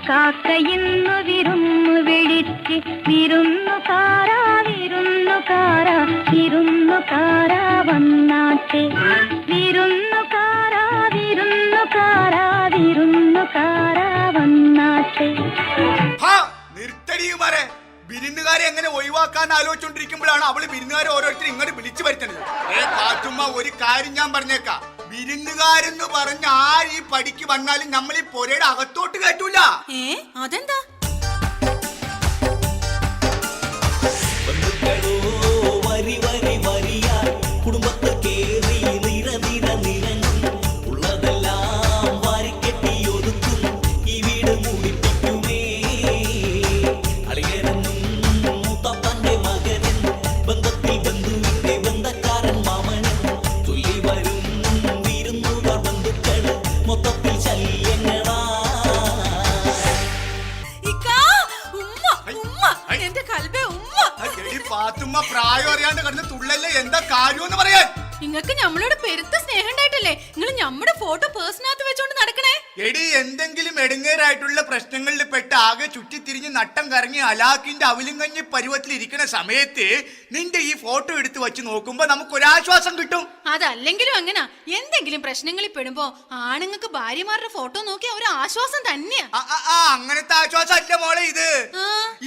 കാക്കയിന്നു വിരുന്നു വിളിച്ച് വിരുന്നുകാരാ വിരുന്നുകാരാ വിരുന്നുകാരാ വന്നാട്ടെ വിരുന്നുകാരാ വിരുന്നുകാരാ വിരുന്നുകാരാ വന്നാട്ടെ. നിർത്തടിയുമാരെ വിരുന്നുകാരെ എങ്ങനെ ഒഴിവാക്കാൻ ആലോചിച്ചോണ്ടിരിക്കുമ്പോഴാണ് അവള് വിരുന്നുകാരെ ഓരോരുത്തരും ഇങ്ങോട്ട് വിളിച്ചു വരുത്തുന്നത്. പാത്തുമ്മ ഒരു കാര്യം ഞാൻ പറഞ്ഞേക്കാം, വിരുന്നുകാരെന്ന് പറഞ്ഞ ആര് ഈ പടിക്ക് വന്നാലും നമ്മൾ ഈ പൊരയുടെ അകത്തോട്ട് കയറ്റൂല. അതെന്താ? കുടുംബത്തെ കേറി നിര നിര നിരങ്ങും ഉള്ളതെല്ലാം വാരിക്കെട്ടി ഒതുക്കും ഈ വീട് മൂടിപ്പിക്കുമേ. അളിയനെന്നും മൂത്തപ്പന്റെ മകനെന്നും ബന്ധത്തിൽ ബന്ധുവിന്റെ ബന്ധക്കാരൻ മാമനെന്നും ചൊല്ലി വരും വിരുന്നുകാർ ബന്ധുക്കള് മൊത്തത്തിൽ ശല്യങ്ങളാ. പാത്തുമ്മ പ്രായം അറിയാണ്ട് കിടന്ന് തുള്ളല്ലേ, എന്താ കാര്യമെന്ന് പറയാൻ? നിങ്ങക്ക് നമ്മളോട് പെരുത്ത സ്നേഹം ഉണ്ടായിട്ടല്ലേ നിങ്ങൾ നമ്മുടെ ഫോട്ടോ പേഴ്സിനകത്ത് വെച്ചോണ്ട് നടക്കണേ? എടി എന്തെങ്കിലും എടുങ്ങേറായിട്ടുള്ള പ്രശ്നങ്ങളിൽ പെട്ട് ആകെ ചുറ്റിത്തിരിഞ്ഞ് നട്ടം കറങ്ങി അലാക്കിന്റെ അവിലും കഞ്ഞി പരുവത്തിൽ ഇരിക്കുന്ന സമയത്ത് നിന്റെ ഈ ഫോട്ടോ എടുത്ത് വെച്ച് നോക്കുമ്പോ നമുക്ക് ഒരാശ്വാസം കിട്ടും. അതല്ലെങ്കിലും അങ്ങനെ എന്തെങ്കിലും പ്രശ്നങ്ങളിൽ പെടുമ്പോ ആണുങ്ങൾക്ക് ഭാര്യമാരുടെ ഫോട്ടോ നോക്കി ഒരു ആശ്വാസം തന്നെയാ. അങ്ങനത്തെ ആശ്വാസം അല്ല മോളെ ഇത്.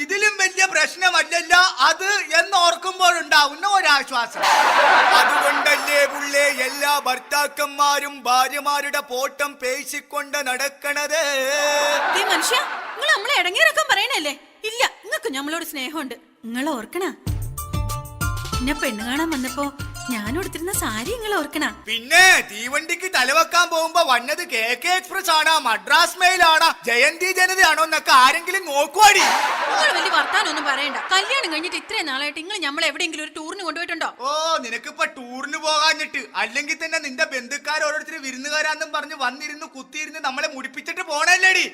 ഇതിലും വലിയ പ്രശ്നമല്ലല്ല അത് എന്നോർക്കുമ്പോഴുണ്ടാവുന്ന ഒരാശ്വാസം. അതുകൊണ്ടല്ലേ പുള്ളേ എല്ലാ ഭർത്താക്കന്മാരും ഭാര്യമാരുടെ ഫോട്ടം പേശിക്കൊണ്ട് നടക്കണത്. മനുഷ്യ നിങ്ങൾ നമ്മളെ ഇടങ്ങേറൊക്കെ പറയണല്ലേ? ഇല്ല, നിങ്ങൾക്ക് നമ്മളോട് സ്നേഹമുണ്ട്. നിങ്ങൾ ഓർക്കണ എന്നെ പെണ്ണ് കാണാൻ വന്നപ്പോ ഞാൻ കൊടുത്തിരുന്ന സാരി നിങ്ങൾ ഓർക്കണ? പിന്നെ തീവണ്ടിക്ക് തലവെക്കാൻ പോകുമ്പോ വന്നത് KK എക്സ്പ്രസ് ആണോ മദ്രാസ് മെയിൽ ആണോ ജയന്തി ജനതയാണോ എന്നൊക്കെ ആരെങ്കിലും നോക്കുവാടി. നിങ്ങൾ വലിയ വർത്താനൊന്നും പറയണ്ട. കല്യാണം കഴിഞ്ഞിട്ട് ഇത്രയും നാളായിട്ട് നിങ്ങൾ നമ്മളെ എവിടെയെങ്കിലും ഒരു ടൂറിന് കൊണ്ടുപോയിട്ടുണ്ടോ? നിനക്കിപ്പോ ടൂറിന് പോകാഞ്ഞിട്ട് അല്ലെങ്കിൽ തന്നെ നിന്റെ ബന്ധുക്കാർ ഓരോരുത്തർ വിരുന്നുകാരാന്നും പറഞ്ഞ് വന്നിരുന്നു കുത്തിയിരുന്ന് നമ്മളെ മുടിപ്പിച്ചിട്ട് പോണല്ലേടി.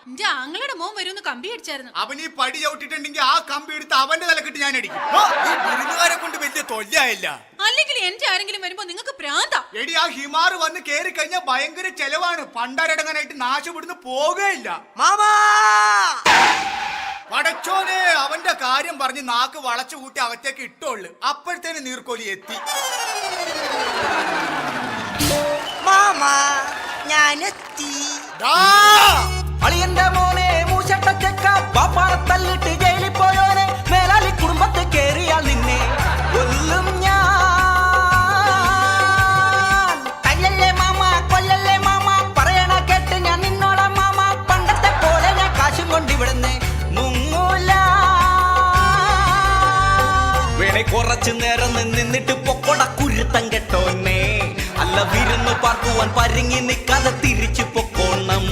എന്റെ ആങ്ങളുടെ മോൻ വരുമെന്ന് കമ്പി അടിച്ചായിരുന്നു. അവൻ ഈ പടി ചവിട്ടിട്ടുണ്ടെങ്കിൽ ആ കമ്പി എടുത്ത് അവന്റെ തലക്കിട്ട് ഞാൻ അടിക്കും. വിരുന്നുകാരെ കൊണ്ട് വലിയ തൊല്ലായില്ല. അല്ലെങ്കിൽ എന്റെ ആരെങ്കിലും വരുമ്പോ നിങ്ങൾക്ക് പ്രാന്താ. എടി ആ ഹിമാർ വന്ന് കേറി കഴിഞ്ഞാൽ ഭയങ്കര ചെലവാണ്. പണ്ടാരടങ്ങാനായിട്ട് നാശപ്പെടുന്ന് പോകയില്ല. പടച്ചോനെ അവന്റെ കാര്യം പറഞ്ഞ് നാക്ക് വളച്ചു കൂട്ടി അകത്തേക്ക് ഇട്ടോളു. അപ്പോഴത്തേന് നീർക്കോലി എത്തി. ഞാനെത്തി. അളിയന്റെ മോനെ മൂശട്ടച്ചക്ക പാപ്പാനെ തല്ലിട്ട് ജയിലിൽ പോയോനെ മേലാലി കുടുംബത്തെ കേറിയാൽ നിന്നെ കൊല്ലും ഞാൻ. തല്ലല്ലേ മാമ കൊല്ലല്ലേ മാമ പറയണ കേട്ട് ഞാൻ നിന്നോളാം മാമ. പണ്ടത്തെ പോലെ ഞാൻ കാശും കൊണ്ടിവിടുന്ന് മുങ്ങൂല. വേണേ കുറച്ചു നേരം നിന്നിട്ട് പൊക്കോട കുരുത്തം കെട്ടോന്നെ. അല്ല വിരുന്നു പാർക്കുവാൻ പരിങ്ങി നിൽക്കാതെ തിരിച്ചു പൊക്കോണം.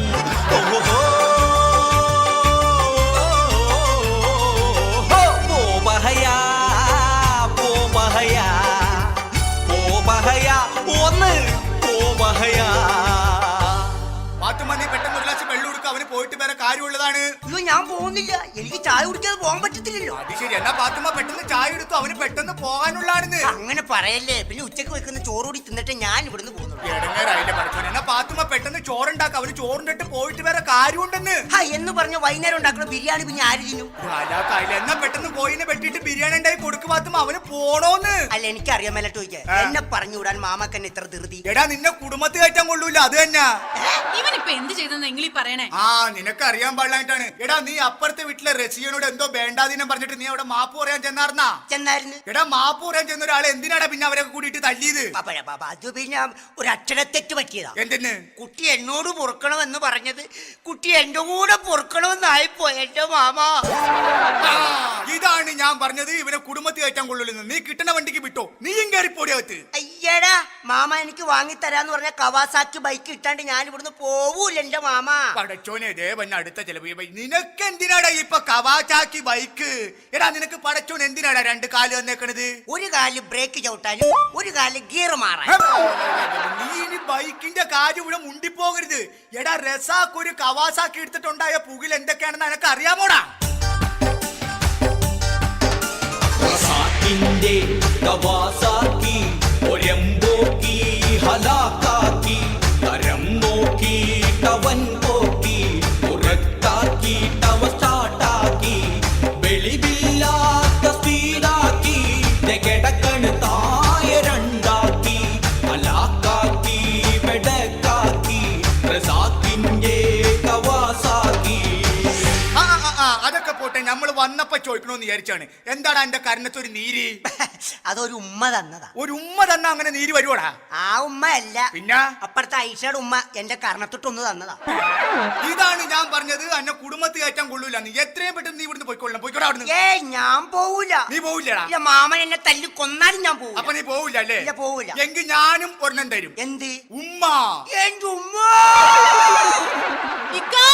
പെട്ടെന്ന് ഒരു ഗ്ലാസ് വെള്ളം കൊടുക്കുക. അവന് പോയിട്ട് വേറെ കാര്യമുള്ളതാണ്. ഞാൻ പോകുന്നില്ല, എനിക്ക് ചായ കുടിക്കാതെ പോകാൻ പറ്റത്തില്ലല്ലോ. അത് ശരി. എന്നാ പാത്തുമ്മ പെട്ടെന്ന് ചായ എടുത്തു. അവന് പെട്ടെന്ന് പോകാനുള്ളതാണെന്ന്. അങ്ങനെ പറയല്ലേ. പിന്നെ ഉച്ചക്ക് വെക്കുന്ന ചോറുകൂടി തിന്നിട്ട് ഞാൻ ഇവിടുന്ന് പോകുന്നു. ഇടങ്ങേറായില്ലേ പഠിച്ചോനെ. എന്നാ പാത്തുമ്മ പെട്ടെന്ന് ചോറുണ്ടാക്കുക. അവന് ചോറിണ്ടിട്ട് പോയിട്ട് വേറെ കാര്യമുണ്ടെന്ന്. എന്ന് പറഞ്ഞ വൈകുന്നേരം ഉണ്ടാക്കുന്ന ബിരിയാണി പിന്നെ ആര് തിന്നും? എന്നാ പെട്ടെന്ന് കോയിനെ വെട്ടിട്ട് ബിരിയാണി ഉണ്ടായി കൊടുക്കും. പാത്തുമ്മ അവന് പോണോന്ന്. അല്ല എനിക്കറിയാൻ മേലട്ട് ചോദിക്കാൻ എന്നെ പറഞ്ഞുവിടാൻ മാമക്കന്നെ ഇത്ര ധൃതി. എടാ നിന്നെ കുടുംബത്തിൽ കയറ്റാൻ കൊള്ളൂല. അത് തന്നെ. ഇവനിപ്പൊ എന്ത് ചെയ്തെന്ന് നിങ്ങൾ പറയണേ? നിനക്ക് അറിയാൻ പാടില്ലായിട്ടാണ്. എടാ നീ അപ്പുറത്തെ വീട്ടിലെ റസിയനോട് എന്തോ വേണ്ടാതിനം പറഞ്ഞിട്ട് നീ അവിടെ മാപ്പ് പറയാൻ ചെന്നായിരുന്നു. എടാ മാപ്പ് പറയാൻ ചെന്ന ഒരാളെ എന്തിനാടാ പിന്നെ അവരെ കൂടിയിട്ട് തല്ലിയത്? അത് പിന്നെ ഒരു അക്ഷരത്തെറ്റ് പറ്റിയതാ. എന്തിന്? കുട്ടി എന്നോട് പൊറുക്കണമെന്ന് പറഞ്ഞത് കുട്ടി എന്റെ കൂടെ പൊറുക്കണമെന്നായിപ്പോ എന്റെ മാമ. ഇതാണ് ഞാൻ പറഞ്ഞത് ഇവനെ കുടുംബത്തിൽ കയറ്റാൻ കൊള്ളൂലെന്ന്. നീ കിട്ടണ വണ്ടിക്ക് വിട്ടോ. നീയും കയറിപ്പോടിയകത്ത്. അയ്യടാ മാമ എനിക്ക് വാങ്ങിത്തരാന്ന് പറഞ്ഞ കവാസാക്കി ബൈക്ക് ഇട്ടാണ്ട് ഞാൻ ഇവിടുന്ന് പോവൂല എന്റെ മാമ. പടച്ചോനെ ദേവൻ അടുത്ത ചെലവ്. നിനക്ക് എന്തിനാടാ ഇപ്പൊ കവാസാക്കി ബൈക്ക്? എടാ നിനക്ക് പടച്ചോൻ എന്തിനാടാ രണ്ട് കാല് വന്നേക്കണത്? ഒരു കാല് ബ്രേക്ക് ചവിട്ടാനും ഒരു കാല് ഗിയർ മാറാൻ. നീ ഇനി ബൈക്കിന്റെ കാര്യം ഇവിടെ മുണ്ടിപ്പോകരുത്. എടാ റസാക്ക് ഒരു കവാസാക്കി എടുത്തിട്ടുണ്ടായ പുകിൽ എന്തൊക്കെയാണെന്ന് എനക്ക് അറിയാമോടാ? ഹലാക്കാക്കി തരം നോക്കി കവൻ പോക്കി ഉറക്കാ നമ്മൾ വന്നപ്പോ ചോദിക്കണോന്ന് വിചാരിച്ചാണ്. എന്താണ് എന്റെ കരണത്തൊരു നീര്? അതൊരു ഉമ്മ തന്നതാ. ഒരു ഉമ്മ തന്നാ അങ്ങനെ നീര് വരുവാടാ? ആ ഉമ്മ അല്ല, പിന്നെ അപ്പുറത്തെ ഐഷയുടെ ഉമ്മ എന്റെ കർണത്തൊട്ടൊന്ന് തന്നതാ. ഇതാണ് ഞാൻ പറഞ്ഞത്, എന്നെ കുടുംബത്തിൽ കയറ്റാൻ കൊള്ളൂല. നീ എത്രയും പെട്ടെന്ന് നീ ഇവിടുന്ന് പോയിക്കൊള്ളണം. പോയിക്കോടാ അവിടുന്ന്. ഏയ് ഞാൻ പോവൂല. നീ പോവില്ലടാ? ഇല്ല, മാമൻ എന്നെ തല്ലി കൊന്നാലും ഞാൻ പോവൂല. അപ്പൊ നീ പോവില്ല അല്ലേ? ഇല്ല, പോവൂല. എങ്കിൽ ഞാനും ഒരെണ്ണം തരും. എന്ത്? ഉമ്മ. എന്റെ ഉമ്മ. ഇക്കാ!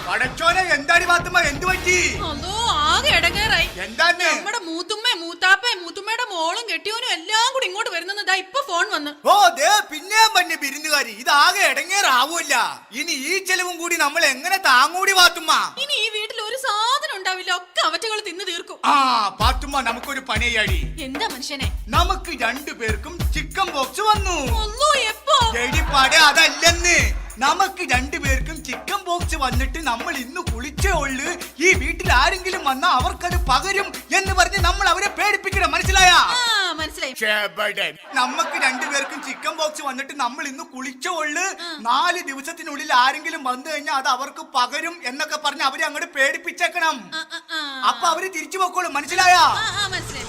പടച്ചോനെ, എന്താണ് പാത്തുമ്മ? എന്ത് പറ്റി? അതോ ആകെ ഇടങ്ങേറായി. എന്താന്ന്? നമ്മുടെ മൂത്തുമ്മയും മൂത്താപ്പയും മൂത്തുമ്മയുടെ മോളും കെട്ടിയോനും എല്ലാം കൂടി ഇങ്ങോട്ട് വരുന്നതാ ഇപ്പൊ ഫോൺ വന്ന്. ഓ ദേ പിന്നെയും പറഞ്ഞ വിരുന്നുകാരി. ഇതാകെ ഇടങ്ങേറാവൂല്ല. ഇനി ഈ ചെലവും കൂടി നമ്മൾ എങ്ങനെ താങ്ങൂടി പാത്തുമ്മ? ഇനി ഈ വീട്ടിൽ ഒരു സാധനം ഉണ്ടാവില്ല, ഒക്കെ അവറ്റകൾ തിന്നു തീർക്കും. ആ പാത്തുമ്മ, നമുക്കൊരു പണിയാടി. എന്താ മനുഷ്യനെ? നമുക്ക് രണ്ടുപേർക്കും ചിക്കൻ ബോക്സ് വന്നു. ഒന്നോ എപ്പോ? എടിപ്പാടെ, അതല്ലെന്ന്. നമുക്ക് രണ്ടുപേർക്കും ചിക്കൻ ബോക്സ് വന്നിട്ട് നമ്മൾ ഇന്ന് കുളിച്ചേ ഉള്ളു. ഈ വീട്ടിൽ ആരെങ്കിലും വന്നാൽ അവർക്കത് പകരും എന്ന് പറഞ്ഞ് നമ്മൾ അവരെ പേടിപ്പിക്കണം. മനസ്സിലായ? മനസ്സിലായി. നമുക്ക് രണ്ടുപേർക്കും ചിക്കൻ ബോക്സ് വന്നിട്ട് നമ്മൾ ഇന്ന് കുളിച്ചേ ഉള്ളു. 4 ദിവസത്തിനുള്ളിൽ ആരെങ്കിലും വന്നു കഴിഞ്ഞാൽ അത് അവർക്ക് പകരും എന്നൊക്കെ പറഞ്ഞ് അവരെ അങ്ങോട്ട് പേടിപ്പിച്ചേക്കണം. അപ്പൊ അവര് തിരിച്ചു പോക്കോളും. മനസ്സിലായ? മനസ്സിലായി.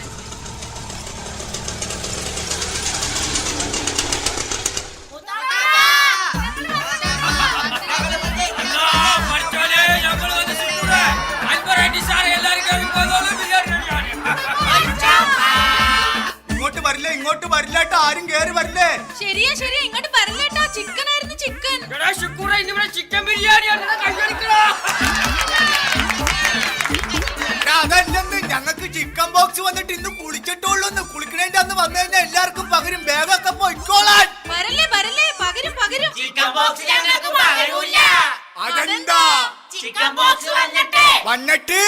ഇങ്ങോട്ട് വരില്ല, ഇങ്ങോട്ട് വരില്ലാട്ടോ. ആരും കേറി വരില്ലേ? ശരിയാ ശരിയാ, ഇങ്ങോട്ട് വരല്ലേട്ടാ. ചിക്കൻ ആയിരുന്നു, ചിക്കൻ. ചിക്കൻ ബിരിയാണിയാണ്. അതല്ലെന്ന്, ഞങ്ങൾക്ക് ചിക്കൻ ബോക്സ് വന്നിട്ട് ഇന്ന് കുളിച്ചിട്ടുള്ളൂ. കുളിക്കണേന്റെ അന്ന് വന്നു കഴിഞ്ഞാൽ എല്ലാവർക്കും പകരും. ബാഗൊക്കെ പോയിക്കോളാൻ. വരല്ലേ വരല്ലേ, പകരും പകരും. ചിക്കൻ ബോക്സ് ഞങ്ങൾക്ക് പകരൂല. അതെന്താ? ചിക്കൻ ബോക്സ് വന്നിട്ട് വന്നിട്ട്